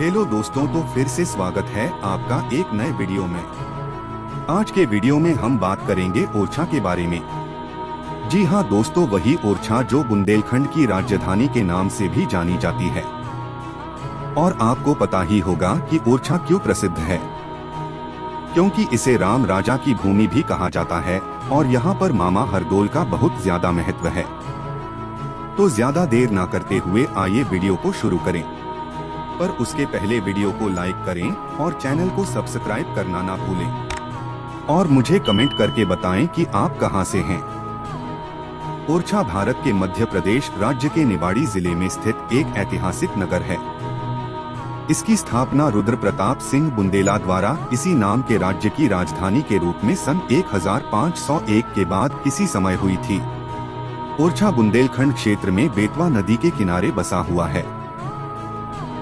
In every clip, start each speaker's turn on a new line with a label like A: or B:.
A: Hello दोस्तों, तो फिर से स्वागत है आपका एक नए वीडियो में। आज के वीडियो में हम बात करेंगे ओरछा के बारे में। जी हाँ दोस्तों, वही ओरछा जो बुंदेलखंड की राजधानी के नाम से भी जानी जाती है। और आपको पता ही होगा कि ओरछा क्यों प्रसिद्ध है, क्योंकि इसे राम राजा की भूमि भी कहा जाता है और यहाँ पर मामा हरदौल का बहुत ज्यादा महत्व है। तो ज्यादा देर ना करते हुए आइए वीडियो को शुरू करें। पर उसके पहले वीडियो को लाइक करें और चैनल को सब्सक्राइब करना ना भूलें। और मुझे कमेंट करके बताएं कि आप कहां से हैं। ओरछा भारत के मध्य प्रदेश राज्य के निवाड़ी जिले में स्थित एक ऐतिहासिक नगर है। इसकी स्थापना रुद्र प्रताप सिंह बुंदेला द्वारा इसी नाम के राज्य की राजधानी के रूप में सन 1501 के बाद किसी समय हुई थी। ओरछा बुंदेलखंड क्षेत्र में बेतवा नदी के किनारे बसा हुआ है।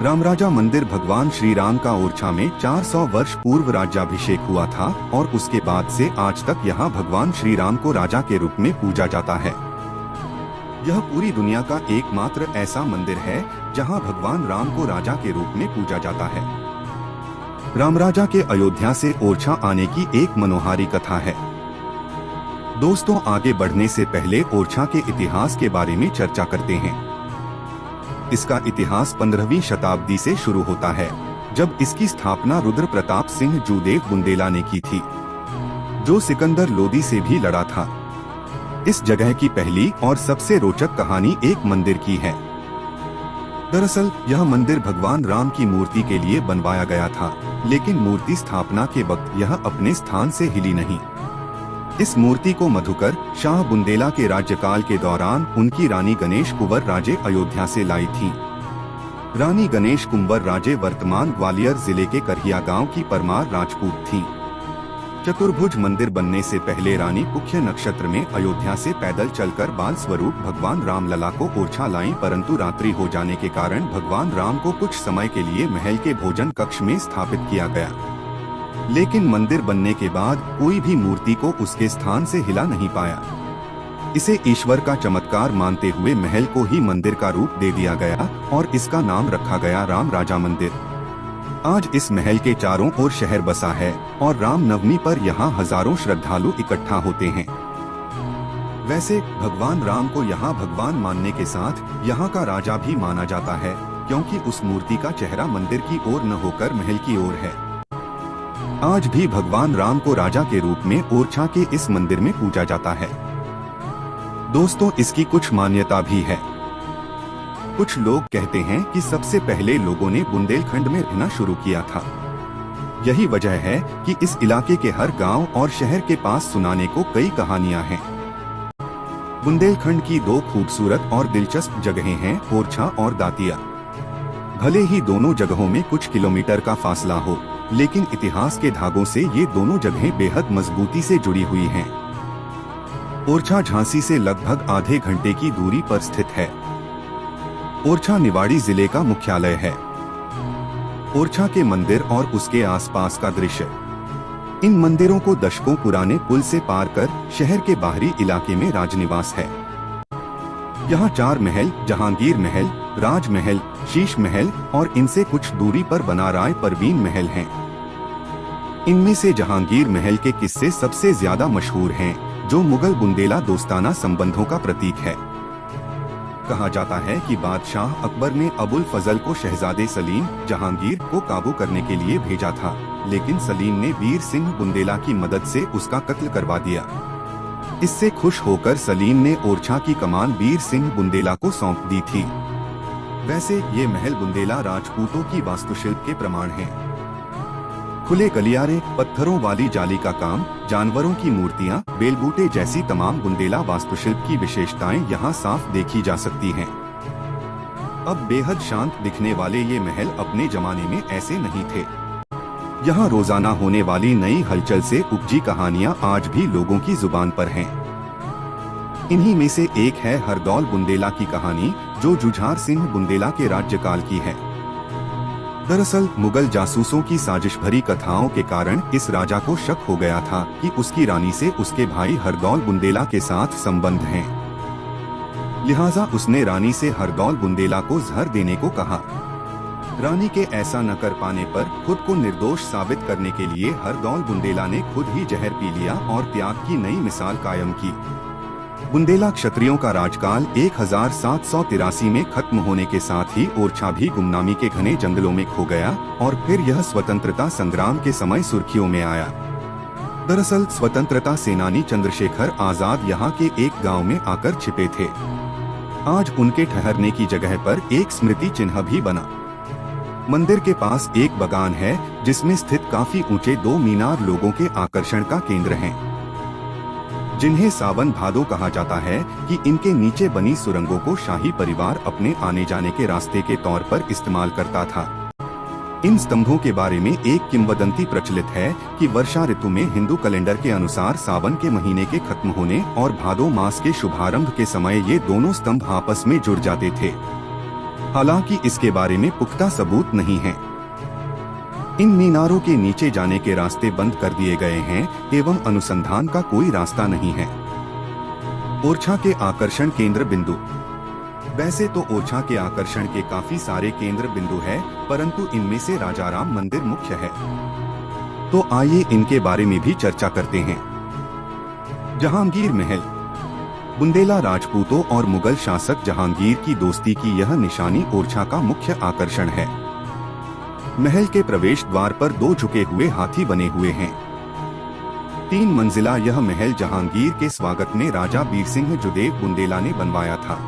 A: रामराजा मंदिर भगवान श्री राम का ओरछा में 400 वर्ष पूर्व राज्याभिषेक हुआ था और उसके बाद से आज तक यहाँ भगवान श्री राम को राजा के रूप में पूजा जाता है। यह पूरी दुनिया का एकमात्र ऐसा मंदिर है जहाँ भगवान राम को राजा के रूप में पूजा जाता है। रामराजा के अयोध्या से ओरछा आने की एक मनोहारी कथा है। दोस्तों, आगे बढ़ने से पहले ओरछा के इतिहास के बारे में चर्चा करते हैं। इसका इतिहास 15वीं शताब्दी से शुरू होता है, जब इसकी स्थापना रुद्र प्रताप सिंह जूदेव बुंदेला ने की थी, जो सिकंदर लोदी से भी लड़ा था। इस जगह की पहली और सबसे रोचक कहानी एक मंदिर की है। दरअसल यह मंदिर भगवान राम की मूर्ति के लिए बनवाया गया था, लेकिन मूर्ति स्थापना के वक्त यह अपने स्थान से हिली नहीं। इस मूर्ति को मधुकर शाह बुंदेला के राज्यकाल के दौरान उनकी रानी गणेश कुंवर राजे अयोध्या से लाई थी। रानी गणेश कुंवर राजे वर्तमान ग्वालियर जिले के करहिया गांव की परमार राजपूत थी। चतुर्भुज मंदिर बनने से पहले रानी पुख्य नक्षत्र में अयोध्या से पैदल चलकर बाल स्वरूप भगवान रामलला को ओरछा लाईं, परंतु रात्रि हो जाने के कारण भगवान राम को कुछ समय के लिए महल के भोजन कक्ष में स्थापित किया गया। लेकिन मंदिर बनने के बाद कोई भी मूर्ति को उसके स्थान से हिला नहीं पाया। इसे ईश्वर का चमत्कार मानते हुए महल को ही मंदिर का रूप दे दिया गया और इसका नाम रखा गया राम राजा मंदिर। आज इस महल के चारों ओर शहर बसा है और राम नवमी पर यहाँ हजारों श्रद्धालु इकट्ठा होते हैं। वैसे भगवान राम को यहाँ भगवान मानने के साथ यहाँ का राजा भी माना जाता है, क्योंकि उस मूर्ति का चेहरा मंदिर की ओर न होकर महल की ओर है। आज भी भगवान राम को राजा के रूप में ओरछा के इस मंदिर में पूजा जाता है। दोस्तों, इसकी कुछ मान्यता भी है। कुछ लोग कहते हैं कि सबसे पहले लोगों ने बुंदेलखंड में रहना शुरू किया था। यही वजह है कि इस इलाके के हर गांव और शहर के पास सुनाने को कई कहानियां हैं। बुंदेलखंड की दो खूबसूरत और दिलचस्प जगहें हैं, ओरछा और दातिया। भले ही दोनों जगहों में कुछ किलोमीटर का फासला हो, लेकिन इतिहास के धागों से ये दोनों जगहें बेहद मजबूती से जुड़ी हुई हैं। ओरछा झांसी से लगभग आधे घंटे की दूरी पर स्थित है। ओरछा निवाड़ी जिले का मुख्यालय है। ओरछा के मंदिर और उसके आसपास का दृश्य। इन मंदिरों को दशकों पुराने पुल से पार कर शहर के बाहरी इलाके में राजनिवास है। यहाँ 4 महल, जहांगीर महल, राजमहल, शीश महल और इनसे कुछ दूरी पर बना राय परवीन महल हैं। इनमें से जहांगीर महल के किस्से सबसे ज्यादा मशहूर हैं, जो मुगल बुंदेला दोस्ताना संबंधों का प्रतीक है। कहा जाता है कि बादशाह अकबर ने अबुल फजल को शहजादे सलीम जहांगीर को काबू करने के लिए भेजा था, लेकिन सलीम ने वीर सिंह बुंदेला की मदद से उसका कत्ल करवा दिया। इससे खुश होकर सलीम ने ओरछा की कमान वीर सिंह बुंदेला को सौंप दी थी। वैसे ये महल बुंदेला राजपूतों की वास्तुशिल्प के प्रमाण हैं। खुले गलियारे, पत्थरों वाली जाली का काम, जानवरों की मूर्तियां, बेलबूटे जैसी तमाम बुंदेला वास्तुशिल्प की विशेषताएं यहाँ साफ देखी जा सकती हैं। अब बेहद शांत दिखने वाले ये महल अपने जमाने में ऐसे नहीं थे। यहाँ रोजाना होने वाली नई हलचल से उपजी कहानियाँ आज भी लोगों की जुबान पर हैं। इन्हीं में से एक है हरदौल बुंदेला की कहानी, जो जुझार सिंह बुंदेला के राज्यकाल की है। दरअसल मुगल जासूसों की साजिश भरी कथाओं के कारण इस राजा को शक हो गया था कि उसकी रानी से उसके भाई हरदौल बुंदेला के साथ संबंध हैं। लिहाजा उसने रानी से हरदौल बुंदेला को जहर देने को कहा। रानी के ऐसा न कर पाने पर खुद को निर्दोष साबित करने के लिए हरदौल बुंदेला ने खुद ही जहर पी लिया और त्याग की नई मिसाल कायम की। बुंदेला क्षत्रियों का राजकाल 1783 में खत्म होने के साथ ही ओरछा भी गुमनामी के घने जंगलों में खो गया और फिर यह स्वतंत्रता संग्राम के समय सुर्खियों में आया। दरअसल स्वतंत्रता सेनानी चंद्रशेखर आजाद यहाँ के एक गांव में आकर छिपे थे। आज उनके ठहरने की जगह पर एक स्मृति चिन्ह भी बना। मंदिर के पास एक बगान है जिसमें स्थित काफी ऊंचे 2 मीनार लोगों के आकर्षण का केंद्र हैं, जिन्हें सावन भादो कहा जाता है कि इनके नीचे बनी सुरंगों को शाही परिवार अपने आने जाने के रास्ते के तौर पर इस्तेमाल करता था। इन स्तंभों के बारे में एक किंवदंती प्रचलित है कि वर्षा ऋतु में हिंदू कैलेंडर के अनुसार सावन के महीने के खत्म होने और भादो मास के शुभारंभ के समय ये दोनों स्तंभ आपस में जुड़ जाते थे। हालांकि इसके बारे में पुख्ता सबूत नहीं है। इन मीनारों के नीचे जाने के रास्ते बंद कर दिए गए हैं एवं अनुसंधान का कोई रास्ता नहीं है। ओरछा के आकर्षण केंद्र बिंदु। वैसे तो ओरछा के आकर्षण के काफी सारे केंद्र बिंदु है, परंतु इनमें से राजाराम मंदिर मुख्य है। तो आइए इनके बारे में भी चर्चा करते हैं। जहांगीर महल। बुंदेला राजपूतों और मुगल शासक जहांगीर की दोस्ती की यह निशानी ओरछा का मुख्य आकर्षण है। महल के प्रवेश द्वार पर 2 झुके हुए हाथी बने हुए हैं। 3 मंजिला यह महल जहांगीर के स्वागत में राजा बीरसिंह जुदेव बुंदेला ने बनवाया था।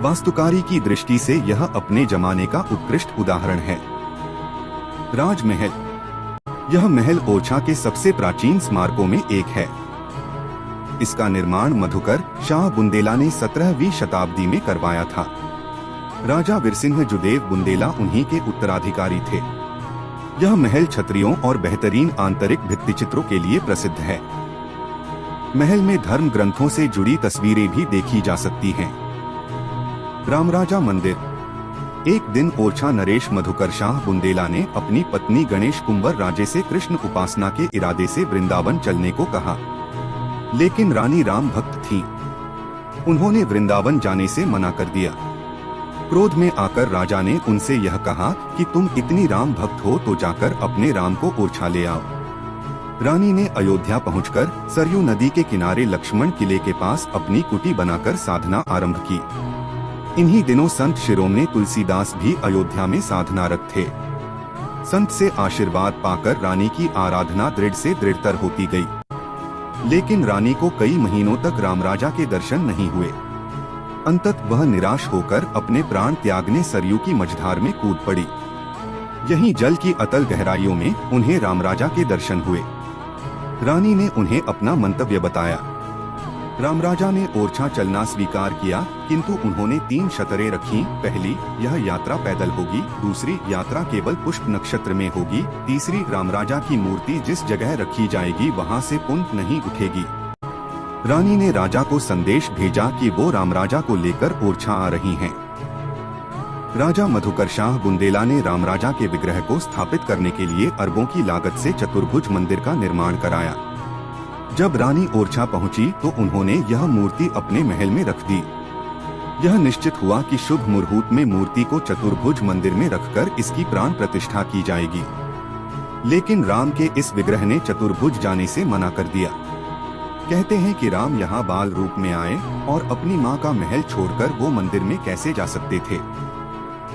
A: वास्तुकारी की दृष्टि से यह अपने जमाने का उत्कृष्ट उदाहरण है। राजमहल। यह महल ओरछा के सबसे प्राचीन स्मारकों में एक है। इसका निर्माण मधुकर शाह बुंदेला ने 17वीं शताब्दी में करवाया था। राजा वीरसिंह जुदेव बुंदेला उन्हीं के उत्तराधिकारी थे। यह महल छतरियों और बेहतरीन आंतरिक भित्तिचित्रों के लिए प्रसिद्ध है। महल में धर्म ग्रंथों से जुड़ी तस्वीरें भी देखी जा सकती हैं। रामराजा मंदिर। एक दिन ओरछा नरेश मधुकर शाह बुंदेला ने अपनी पत्नी गणेश कुंवर राजे से कृष्ण उपासना के इरादे से वृंदावन चलने को कहा, लेकिन रानी राम भक्त थीं। उन्होंने वृंदावन जाने से मना कर दिया। क्रोध में आकर राजा ने उनसे यह कहा कि तुम इतनी राम भक्त हो तो जाकर अपने राम को ओरछा ले आओ। रानी ने अयोध्या पहुंचकर सरयू नदी के किनारे लक्ष्मण किले के पास अपनी कुटी बनाकर साधना आरंभ की। इन्हीं दिनों संत शिरोमणि तुलसीदास भी अयोध्या में साधनारत थे। संत से आशीर्वाद पाकर रानी की आराधना दृढ़ से दृढ़तर होती गई, लेकिन रानी को कई महीनों तक रामराजा के दर्शन नहीं हुए। अंततः वह निराश होकर अपने प्राण त्यागने सरयू की मझधार में कूद पड़ी। यहीं जल की अतल गहराइयों में उन्हें रामराजा के दर्शन हुए। रानी ने उन्हें अपना मंतव्य बताया। रामराजा ने ओरछा चलना स्वीकार किया, किंतु उन्होंने 3 शर्तें रखीं। पहली, यह यात्रा पैदल होगी। दूसरी, यात्रा केवल पुष्प नक्षत्र में होगी। तीसरी, रामराजा की मूर्ति जिस जगह रखी जाएगी वहां से पुंत नहीं उठेगी। रानी ने राजा को संदेश भेजा कि वो रामराजा को लेकर ओरछा आ रही हैं। राजा मधुकर शाह बुंदेला ने रामराजा के विग्रह को स्थापित करने के लिए अरबों की लागत से चतुर्भुज मंदिर का निर्माण कराया। जब रानी ओरछा पहुंची तो उन्होंने यह मूर्ति अपने महल में रख दी। यह निश्चित हुआ कि शुभ मुहूर्त में मूर्ति को चतुर्भुज मंदिर में रखकर इसकी प्राण प्रतिष्ठा की जाएगी। लेकिन राम के इस विग्रह ने चतुर्भुज जाने से मना कर दिया। कहते हैं कि राम यहाँ बाल रूप में आए और अपनी माँ का महल छोड़कर वो मंदिर में कैसे जा सकते थे।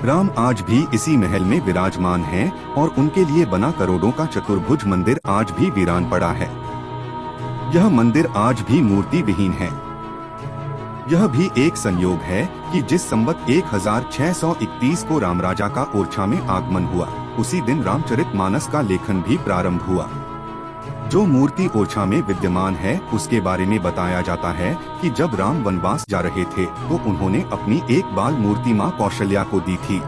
A: राम आज भी इसी महल में विराजमान हैं और उनके लिए बना करोड़ों का चतुर्भुज मंदिर आज भी वीरान पड़ा है। यह मंदिर आज भी मूर्ति विहीन है। यह भी एक संयोग है कि जिस संवत 1631 को रामराजा का ओरछा में आगमन हुआ, उसी दिन रामचरितमानस का लेखन भी प्रारंभ हुआ। जो मूर्ति ओरछा में विद्यमान है उसके बारे में बताया जाता है कि जब राम वनवास जा रहे थे तो उन्होंने अपनी एक बाल मूर्ति माँ कौशल्या को दी थी।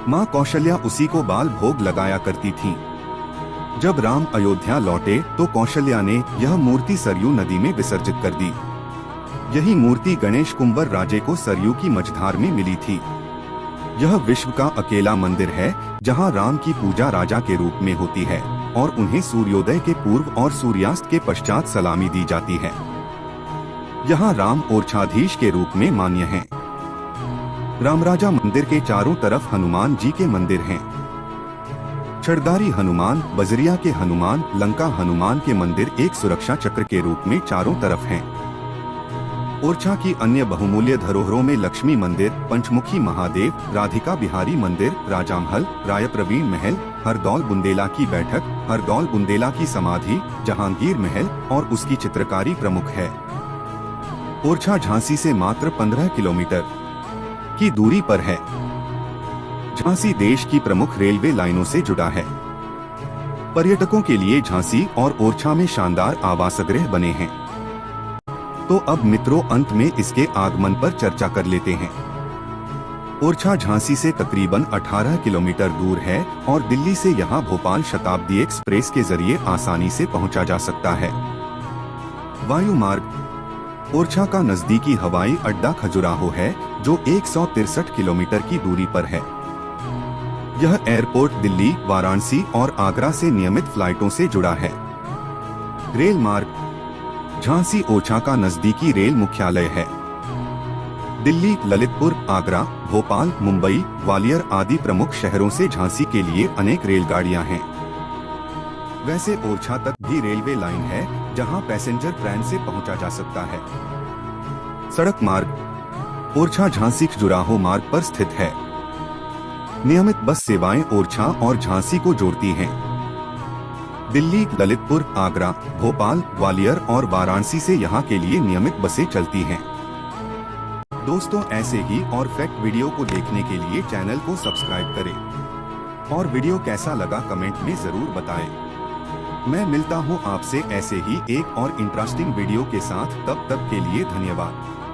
A: माँ कौशल्या उसी को बाल भोग लगाया करती थीं। जब राम अयोध्या लौटे तो कौशल्या ने यह मूर्ति सरयू नदी में विसर्जित कर दी। यही मूर्ति गणेश कुंवर राजे को सरयू की मझधार में मिली थी। यह विश्व का अकेला मंदिर है जहां राम की पूजा राजा के रूप में होती है और उन्हें सूर्योदय के पूर्व और सूर्यास्त के पश्चात सलामी दी जाती है। यहाँ राम ओरछाधीश के रूप में मान्य हैं। रामराजा मंदिर के चारों तरफ हनुमान जी के मंदिर हैं। छड़दारी हनुमान, बजरिया के हनुमान, लंका हनुमान के मंदिर एक सुरक्षा चक्र के रूप में चारों तरफ हैं। ओरछा की अन्य बहुमूल्य धरोहरों में लक्ष्मी मंदिर, पंचमुखी महादेव, राधिका बिहारी मंदिर, राजामहल, राय प्रवीण महल, हरदौल बुंदेला की बैठक, हरदौल बुंदेला की समाधि, जहांगीर महल और उसकी चित्रकारी प्रमुख है। ओरछा झांसी से मात्र 15 किलोमीटर की दूरी पर है। झांसी देश की प्रमुख रेलवे लाइनों से जुड़ा है। पर्यटकों के लिए झांसी और ओरछा में शानदार आवासगृह बने हैं। तो अब मित्रों, अंत में इसके आगमन पर चर्चा कर लेते हैं। ओरछा झांसी से तकरीबन 18 किलोमीटर दूर है और दिल्ली से यहां भोपाल शताब्दी एक्सप्रेस के जरिए आसानी से पहुंचा जा सकता है। वायु मार्ग, ओरछा का नजदीकी हवाई अड्डा खजुराहो है जो 163 किलोमीटर की दूरी पर है। यह एयरपोर्ट दिल्ली, वाराणसी और आगरा से नियमित फ्लाइटों से जुड़ा है। रेल मार्ग, झांसी ओरछा का नजदीकी रेल मुख्यालय है। दिल्ली, ललितपुर, आगरा, भोपाल, मुंबई, ग्वालियर आदि प्रमुख शहरों से झांसी के लिए अनेक रेलगाड़ियां हैं। वैसे ओरछा तक भी रेलवे लाइन है जहां पैसेंजर ट्रेन से पहुंचा जा सकता है। सड़क मार्ग, ओरछा झांसी खजुराहो मार्ग पर स्थित है। नियमित बस सेवाएं ओरछा और झांसी को जोड़ती हैं। दिल्ली, ललितपुर, आगरा, भोपाल, ग्वालियर और वाराणसी से यहां के लिए नियमित बसें चलती हैं। दोस्तों, ऐसे ही और फैक्ट वीडियो को देखने के लिए चैनल को सब्सक्राइब करें और वीडियो कैसा लगा कमेंट में जरूर बताएं। मैं मिलता हूं आपसे ऐसे ही एक और इंटरेस्टिंग वीडियो के साथ। तब तक के लिए धन्यवाद।